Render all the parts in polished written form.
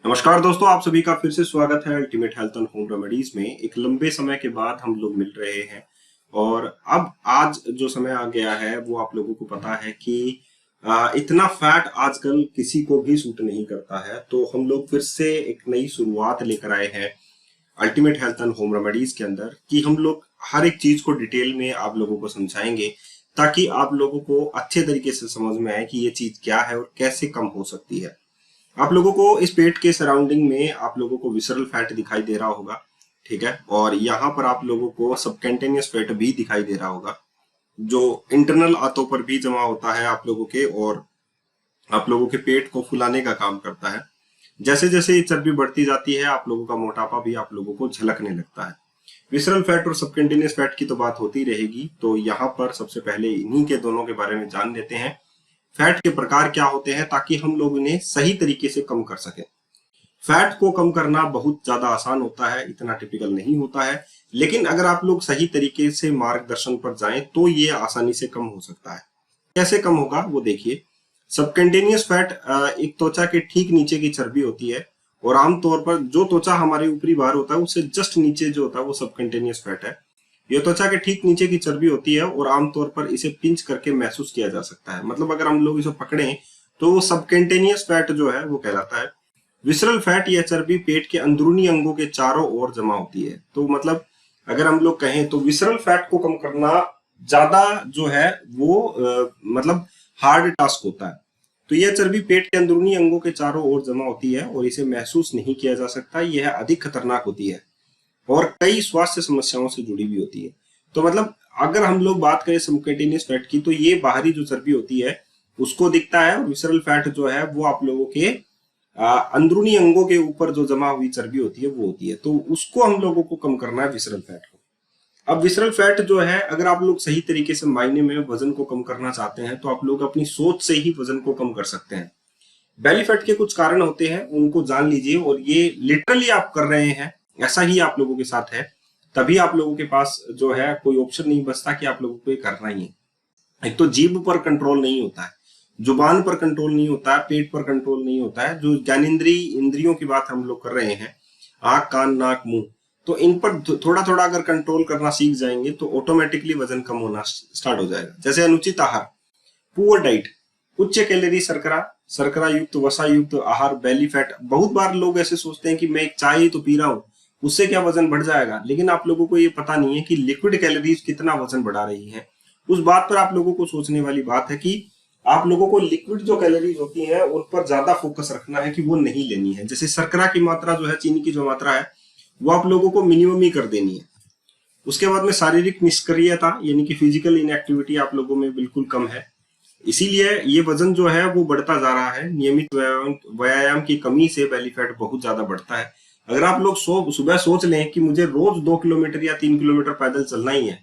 नमस्कार दोस्तों, आप सभी का फिर से स्वागत है ultimate health and home remedies में। एक लंबे समय के बाद हम लोग मिल रहे हैं और अब आज जो समय आ गया है वो आप लोगों को पता है कि इतना फैट आजकल किसी को भी सूट नहीं करता है। तो हम लोग फिर से एक नई शुरुआत लेकर आए हैं ultimate health and home remedies के अंदर कि हम लोग हर एक चीज को डिटेल में आप लोगों को समझाएंगे ताकि आप लोगों को अच्छे तरीके से समझ में आए कि ये चीज क्या है और कैसे कम हो सकती है। आप लोगों को इस पेट के सराउंडिंग में आप लोगों को विसरल फैट दिखाई दे रहा होगा, ठीक है। और यहाँ पर आप लोगों को सबकेंटेनियस फैट भी दिखाई दे रहा होगा जो इंटरनल आंतों पर भी जमा होता है आप लोगों के और आप लोगों के पेट को फुलाने का काम करता है। जैसे जैसे ये चर्बी बढ़ती जाती है आप लोगों का मोटापा भी आप लोगों को झलकने लगता है। विसरल फैट और सबकेंटेनियस फैट की तो बात होती रहेगी, तो यहाँ पर सबसे पहले इन्हीं के दोनों के बारे में जान लेते हैं। फैट के प्रकार क्या होते हैं ताकि हम लोग इन्हें सही तरीके से कम कर सकें। फैट को कम करना बहुत ज्यादा आसान होता है, इतना टिपिकल नहीं होता है, लेकिन अगर आप लोग सही तरीके से मार्गदर्शन पर जाएं तो ये आसानी से कम हो सकता है। कैसे कम होगा वो देखिए। सबकंटेनियस फैट एक त्वचा के ठीक नीचे की चर्बी होती है और आमतौर पर जो त्वचा हमारे ऊपरी बाहर होता है उससे जस्ट नीचे जो होता है वो सबकंटेनियस फैट है। यह त्वचा के ठीक नीचे की चर्बी होती है और आमतौर पर इसे पिंच करके महसूस किया जा सकता है। मतलब अगर हम लोग इसे पकड़ें तो वो सबकंटेनियस फैट जो है वो कहलाता है। विसरल फैट या चर्बी पेट के अंदरूनी अंगों के चारों ओर जमा होती है। तो मतलब अगर हम लोग कहें तो विसरल फैट को कम करना ज्यादा जो है वो मतलब हार्ड टास्क होता है। तो यह चर्बी पेट के अंदरूनी अंगों के चारों ओर जमा होती है और इसे महसूस नहीं किया जा सकता। यह अधिक खतरनाक होती है और कई स्वास्थ्य समस्याओं से जुड़ी भी होती है। तो मतलब अगर हम लोग बात करें सबक्यूटेनियस फैट की तो ये बाहरी जो चर्बी होती है उसको दिखता है और विसरल फैट जो है वो आप लोगों के अंदरूनी अंगों के ऊपर जो जमा हुई चर्बी होती है वो होती है। तो उसको हम लोगों को कम करना है, विसरल फैट को। अब विसरल फैट जो है अगर आप लोग सही तरीके से मायने में वजन को कम करना चाहते हैं तो आप लोग अपनी सोच से ही वजन को कम कर सकते हैं। बेली फैट के कुछ कारण होते हैं उनको जान लीजिए और ये लिटरली आप कर रहे हैं, ऐसा ही आप लोगों के साथ है, तभी आप लोगों के पास जो है कोई ऑप्शन नहीं बचता कि आप लोगों को ये करना ही है। एक तो जीभ पर कंट्रोल नहीं होता है, जुबान पर कंट्रोल नहीं होता है, पेट पर कंट्रोल नहीं होता है। जो ज्ञानेंद्रिय इंद्रियों की बात हम लोग कर रहे हैं, आंख कान नाक मुंह, तो इन पर थोड़ा थोड़ा अगर कंट्रोल करना सीख जाएंगे तो ऑटोमेटिकली वजन कम होना स्टार्ट हो जाएगा। जैसे अनुचित आहार, पुअर डाइट, उच्च कैलोरी शर्करा शर्करा युक्त वसा युक्त आहार, बेली फैट। बहुत बार लोग ऐसे सोचते हैं कि मैं एक चाय ही तो पी रहा हूँ उससे क्या वजन बढ़ जाएगा, लेकिन आप लोगों को ये पता नहीं है कि लिक्विड कैलोरीज कितना वजन बढ़ा रही है। उस बात पर आप लोगों को सोचने वाली बात है कि आप लोगों को लिक्विड जो कैलोरीज होती है उन पर ज्यादा फोकस रखना है कि वो नहीं लेनी है। जैसे शर्करा की मात्रा जो है, चीनी की जो मात्रा है वो आप लोगों को मिनिमम ही कर देनी है। उसके बाद में शारीरिक निष्क्रियता यानी कि फिजिकल इनएक्टिविटी आप लोगों में बिल्कुल कम है, इसीलिए ये वजन जो है वो बढ़ता जा रहा है। नियमित व्यायाम की कमी से बेली फैट बहुत ज्यादा बढ़ता है। अगर आप लोग सुबह सोच लें कि मुझे रोज 2 किलोमीटर या 3 किलोमीटर पैदल चलना ही है,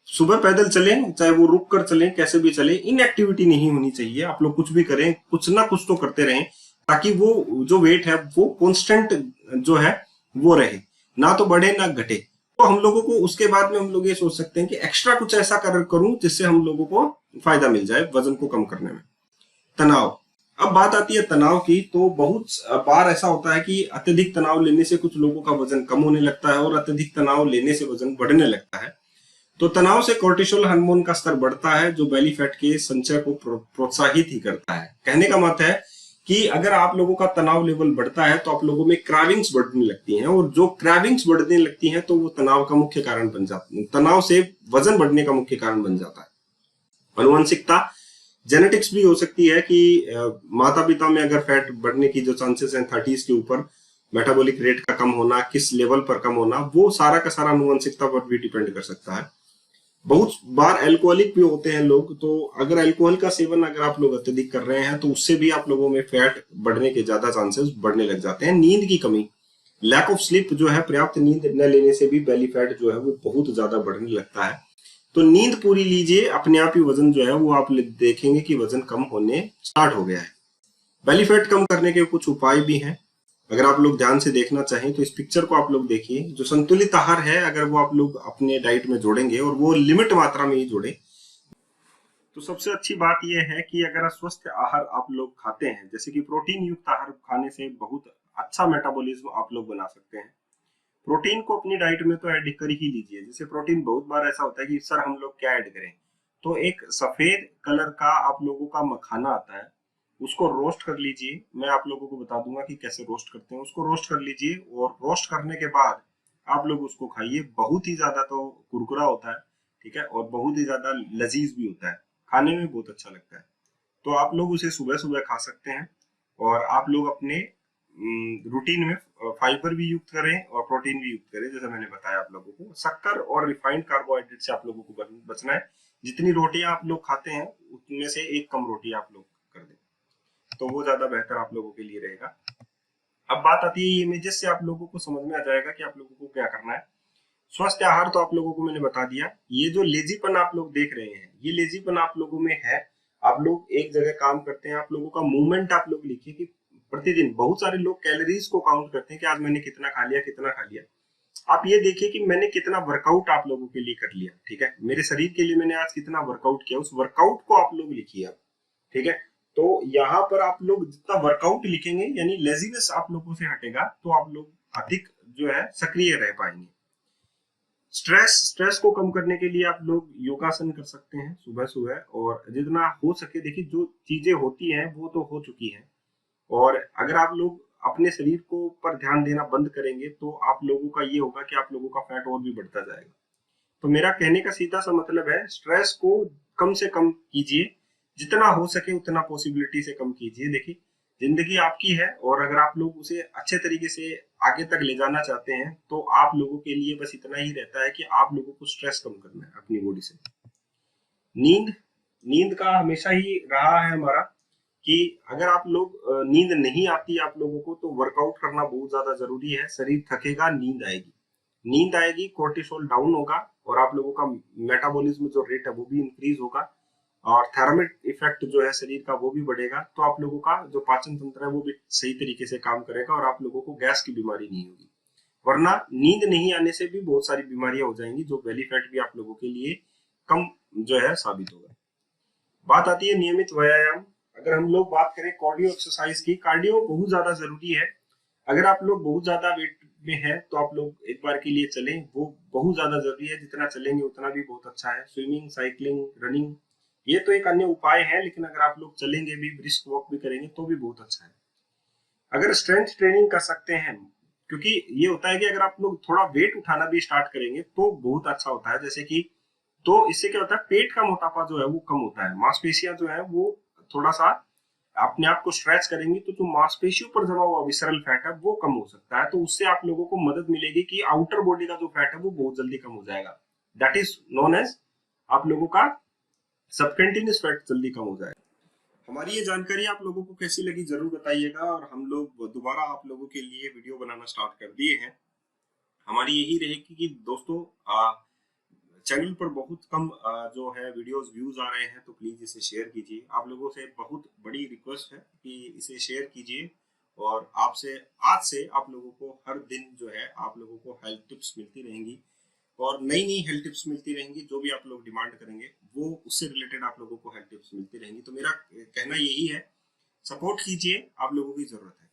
सुबह पैदल चलें, चाहे वो रुक कर चलें, कैसे भी चलें, इनएक्टिविटी नहीं होनी चाहिए। आप लोग कुछ भी करें, कुछ ना कुछ तो करते रहें ताकि वो जो वेट है वो कांस्टेंट जो है वो रहे, ना तो बढ़े ना घटे। तो हम लोगों को उसके बाद में हम लोग ये सोच सकते हैं कि एक्स्ट्रा कुछ ऐसा करूं जिससे हम लोगों को फायदा मिल जाए वजन को कम करने में। तनाव, अब बात आती है तनाव की, तो बहुत बार ऐसा होता है कि अत्यधिक तनाव लेने से कुछ लोगों का वजन कम होने लगता है और अत्यधिक तनाव लेने से वजन बढ़ने लगता है। तो तनाव से कोर्टिसोल हार्मोन का स्तर बढ़ता है जो बेली फैट के संचय को प्रोत्साहित ही करता है। कहने का मतलब है कि अगर आप लोगों का तनाव लेवल बढ़ता है तो आप लोगों में क्राविंग्स बढ़ने लगती हैं और जो क्राविंग्स बढ़ने लगती हैं तो वो तनाव का मुख्य कारण बन जाती है, तनाव से वजन बढ़ने का मुख्य कारण बन जाता है। अनुवंशिकता, जेनेटिक्स भी हो सकती है कि माता पिता में अगर फैट बढ़ने की जो चांसेस हैं 30s के ऊपर, मेटाबॉलिक रेट का कम होना, किस लेवल पर कम होना, वो सारा का सारा अनुवंशिकता पर भी डिपेंड कर सकता है। बहुत बार अल्कोहलिक भी होते हैं लोग, तो अगर अल्कोहल का सेवन अगर आप लोग अत्यधिक कर रहे हैं तो उससे भी आप लोगों में फैट बढ़ने के ज्यादा चांसेस बढ़ने लग जाते हैं। नींद की कमी, लैक ऑफ स्लीप जो है, पर्याप्त नींद न लेने से भी बेली फैट जो है वो बहुत ज्यादा बढ़ने लगता है। तो नींद पूरी लीजिए, अपने आप ही वजन जो है वो आप देखेंगे कि वजन कम होने स्टार्ट हो गया है। बेली फैट कम करने के कुछ उपाय भी हैं, अगर आप लोग ध्यान से देखना चाहें तो इस पिक्चर को आप लोग देखिए। जो संतुलित आहार है अगर वो आप लोग अपने डाइट में जोड़ेंगे और वो लिमिट मात्रा में ही जोड़े तो सबसे अच्छी बात यह है कि अगर स्वस्थ आहार आप लोग खाते हैं, जैसे कि प्रोटीन युक्त आहार खाने से बहुत अच्छा मेटाबॉलिज्म आप लोग बना सकते हैं। प्रोटीन को अपनी डाइट में तो ऐड कर ही लीजिए। जैसे प्रोटीन बहुत बार ऐसा होता है कि सर हम लोग क्या ऐड करें, तो एक सफेद कलर का आप लोगों का मखाना आता है, उसको रोस्ट कर लीजिए। मैं आप लोगों को बता दूंगा कि कैसे रोस्ट करते हैं। उसको रोस्ट कर लीजिए और रोस्ट करने के बाद आप लोग उसको खाइए। बहुत ही ज्यादा तो कुरकुरा होता है, ठीक है, और बहुत ही ज्यादा लजीज भी होता है, खाने में बहुत अच्छा लगता है। तो आप लोग उसे सुबह सुबह खा सकते हैं। और आप लोग अपने रूटीन में फाइबर भी युक्त करें और प्रोटीन भी युक्त करें। जैसे मैंने बताया आप लोगों को, शक्कर और रिफाइंड कार्बोहाइड्रेट से आप लोगों को बचना है। जितनी रोटियां आप लोग खाते हैं उनमें से एक कम रोटी आप लोग कर दें, तो वो ज्यादा बेहतर आप लोगों के लिए रहेगा। अब बात आती है इमेजेस से, आप लोगों को समझ में आ जाएगा कि आप लोगों को क्या करना है। स्वस्थ आहार तो आप लोगों को मैंने बता दिया। ये जो लेजीपन आप लोग देख रहे हैं, ये लेजीपन आप लोगों में है। आप लोग एक जगह काम करते हैं, आप लोगों का मूवमेंट आप लोग लिखिए कि प्रतिदिन, बहुत सारे लोग कैलोरीज को काउंट करते हैं कि आज मैंने कितना खा लिया कितना खा लिया। आप ये देखिए कि मैंने कितना वर्कआउट आप लोगों के लिए कर लिया, ठीक है, मेरे शरीर के लिए मैंने आज कितना वर्कआउट किया, उस वर्कआउट को आप लोग लिखिए आप, ठीक है। तो यहाँ पर आप लोग जितना वर्कआउट लिखेंगे यानी लेजीनेस आप लोगों से हटेगा, तो आप लोग अधिक जो है सक्रिय रह पाएंगे। स्ट्रेस को कम करने के लिए आप लोग योगासन कर सकते हैं सुबह सुबह, और जितना हो सके, देखिए जो चीजें होती हैं वो तो हो चुकी हैं, और अगर आप लोग अपने शरीर को पर ध्यान देना बंद करेंगे तो आप लोगों का ये होगा कि आप लोगों का फैट और भी बढ़ता जाएगा। तो मेरा कहने का सीधा सा मतलब है, स्ट्रेस को कम से कम कीजिए, जितना हो सके उतना पॉसिबिलिटी से कम कीजिए। देखिए जिंदगी आपकी है, और अगर आप लोग उसे अच्छे तरीके से आगे तक ले जाना चाहते हैं तो आप लोगों के लिए बस इतना ही रहता है कि आप लोगों को स्ट्रेस कम करना है अपनी बॉडी से। नींद, नींद का हमेशा ही रहा है हमारा कि अगर आप लोग नींद नहीं आती आप लोगों को तो वर्कआउट करना बहुत ज्यादा जरूरी है। शरीर थकेगा, नींद आएगी, नींद आएगी, कोर्टिसोल डाउन होगा, और आप लोगों का मेटाबॉलिज्म जो रेट है वो भी इंक्रीज होगा, और थर्मिक इफेक्ट जो है शरीर का वो भी बढ़ेगा। तो आप लोगों का जो पाचन तंत्र है वो भी सही तरीके से काम करेगा, और आप लोगों को गैस की बीमारी नहीं होगी। वरना नींद नहीं आने से भी बहुत सारी बीमारियां हो जाएंगी, जो बेली फैट भी आप लोगों के लिए कम जो है साबित होगा। बात आती है नियमित व्यायाम। अगर हम लोग बात करें कार्डियो एक्सरसाइज की, कार्डियो बहुत ज्यादा जरूरी है। अगर आप लोग बहुत ज्यादा वेट में है तो आप लोग एक बार के लिए चलें, वो बहुत ज्यादा जरूरी है। जितना चलेंगे उतना भी बहुत अच्छा है। स्विमिंग, साइकिलिंग, रनिंग, ये तो एक अन्य उपाय है, लेकिन अगर आप लोग चलेंगे भी, ब्रिस्क वॉक भी करेंगे तो भी बहुत अच्छा है। अगर स्ट्रेंथ ट्रेनिंग कर सकते हैं, क्योंकि ये होता है कि अगर आप लोग थोड़ा वेट उठाना भी स्टार्ट करेंगे तो बहुत अच्छा होता है। जैसे कि, तो इससे क्या होता है, पेट का मोटापा जो है वो कम होता है, मांसपेशियां जो है वो थोड़ा सा अपने आप को स्ट्रेच करेंगे, तो जो मांसपेशियों पर जमा हुआ विसरल फैट है वो कम हो सकता है। तो उससे आप लोगों को मदद मिलेगी कि आउटर बॉडी का जो फैट है वो बहुत जल्दी कम हो जाएगा। दैट इज नोन एज, आप लोगों का सबकंटिन्यूस फैट जल्दी कम हो जाएगा। हमारी ये जानकारी आप लोगों को कैसी लगी जरूर बताइएगा, और हम लोग दोबारा आप लोगों के लिए वीडियो बनाना स्टार्ट कर दिए हैं। हमारी यही रहेगी कि दोस्तों, चैनल पर बहुत कम जो है वीडियोस व्यूज आ रहे हैं, तो प्लीज इसे शेयर कीजिए। आप लोगों से बहुत बड़ी रिक्वेस्ट है कि इसे शेयर कीजिए, और आपसे आज से आप लोगों को हर दिन जो है आप लोगों को हेल्थ टिप्स मिलती रहेंगी, और नई नई हेल्थ टिप्स मिलती रहेंगी। जो भी आप लोग डिमांड करेंगे वो उससे रिलेटेड आप लोगों को हेल्थ टिप्स मिलती रहेंगी। तो मेरा कहना यही है, सपोर्ट कीजिए, आप लोगों की जरूरत है।